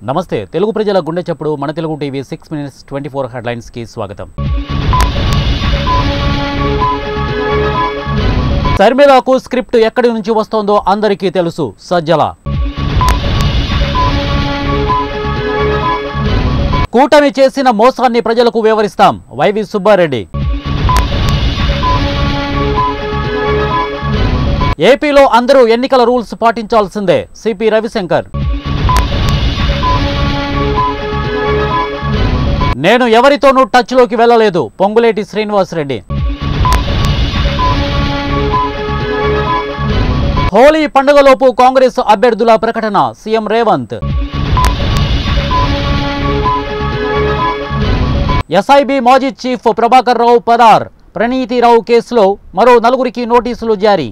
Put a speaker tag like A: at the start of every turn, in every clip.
A: నమస్తే తెలుగు ప్రజల గుండె చప్పుడు మన తెలుగు టీవీ 6 minutes 24 హెడ్లైన్స్ కి స్వాగతం. శర్మిలకు స్క్రిప్ట్ ఎక్కడి నుంచి వస్తోందో అందరికీ తెలుసు. సజ్జల కూటమి చేసిన మోసాన్ని ప్రజలకు వివరిస్తాం. వైవి సుబ్బారెడ్డి ఏపీలో అందరూ ఎన్నికల రూల్స్ పాటించాల్సిందే. సిపి రవిశంకర్ నేను ఎవరితోనూ టచ్లోకి వెళ్ళలేదు. పొంగులేటి శ్రీనివాసరెడ్డి హోలీ పండుగలోపు కాంగ్రెస్ అభ్యర్థుల ప్రకటన. సీఎం రేవంత్ ఎస్ఐబి మాజీ చీఫ్ ప్రభాకర్ రావు పరార్. ప్రణీతిరావు కేసులో మరో 4 నోటీసులు జారీ.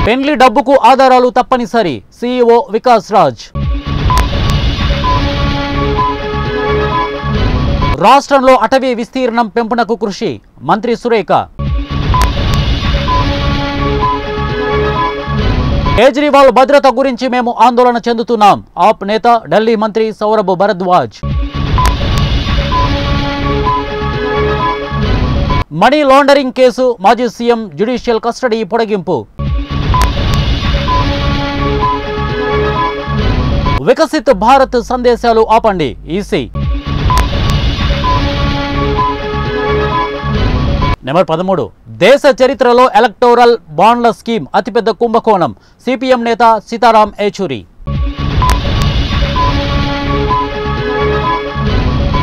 A: పెండ్లి డబ్బుకు ఆధారాలు తప్పనిసరి. సీఈఓ వికాస్ రాజ్ రాష్ట్రంలో అటవీ విస్తీర్ణం పెంపునకు కృషి. మంత్రి సురేఖ కేజ్రీవాల్ భద్రత గురించి మేము ఆందోళన చెందుతున్నాం. ఆప్ నేత ఢిల్లీ మంత్రి Saurabh Bharadwaj money laundering case మాజీ సీఎం జ్యుడిషియల్ కస్టడీ పొడిగింపు. వికసిత్ భారత్ సందేశాలు ఆపండి. ఈసీ నెంబర్ 13 దేశ చరిత్రలో ఎలక్టోరల్ బాండ్ల స్కీమ్ అతిపెద్ద కుంభకోణం. సిపిఎం నేత సీతారాం ఏచూరి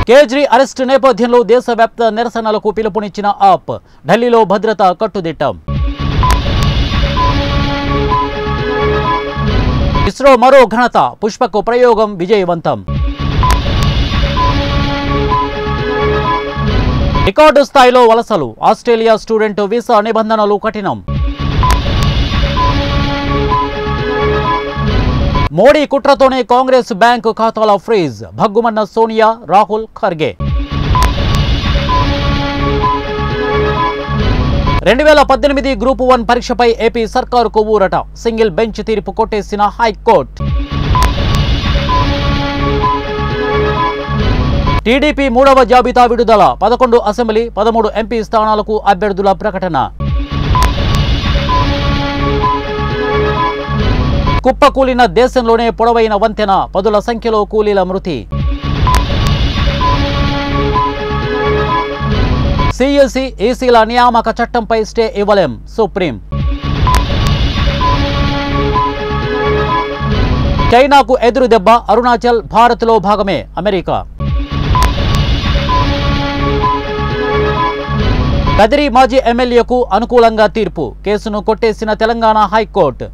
A: కేజ్రీ అరెస్ట్ నేపథ్యంలో దేశవ్యాప్త నిరసనలకు పిలుపునిచ్చిన ఆప్. ఢిల్లీలో భద్రత కట్టుదిట్టం. ఇస్రో మరో ఘనత. పుష్పక్ ప్రయోగం విజయవంతం. రికార్డు స్థాయిలో వలసలు. ఆస్ట్రేలియా స్టూడెంట్ వీసా నిబంధనలు కఠినం. మోడీ కుట్రతోనే కాంగ్రెస్ బ్యాంకు ఖాతాల ఫ్రీజ్. భగ్గుమన్న సోనియా, రాహుల్, ఖర్గే. 2018 గ్రూప్ 1 పరీక్షపై ఏపీ సర్కారుకు ఊరట. సింగిల్ బెంచ్ తీర్పు కొట్టేసిన హైకోర్టు. టీడీపీ 3వ జాబితా విడుదల. 11 అసెంబ్లీ 13 ఎంపీ స్థానాలకు అభ్యర్థుల ప్రకటన. కుప్పకూలిన దేశంలోనే పొడవైన వంతెన. పదుల సంఖ్యలో కూలీల మృతి. సిఎస్సి ఈసీల నియామక చట్టంపై స్టే ఇవ్వలేం. సుప్రీం చైనాకు ఎదురు దెబ్బ. అరుణాచల్ భారత్లో భాగమే. అమెరికా కదిరి మాజీ ఎమ్మెల్యేకు అనుకూలంగా తీర్పు. కేసును కొట్టేసిన తెలంగాణ హైకోర్టు.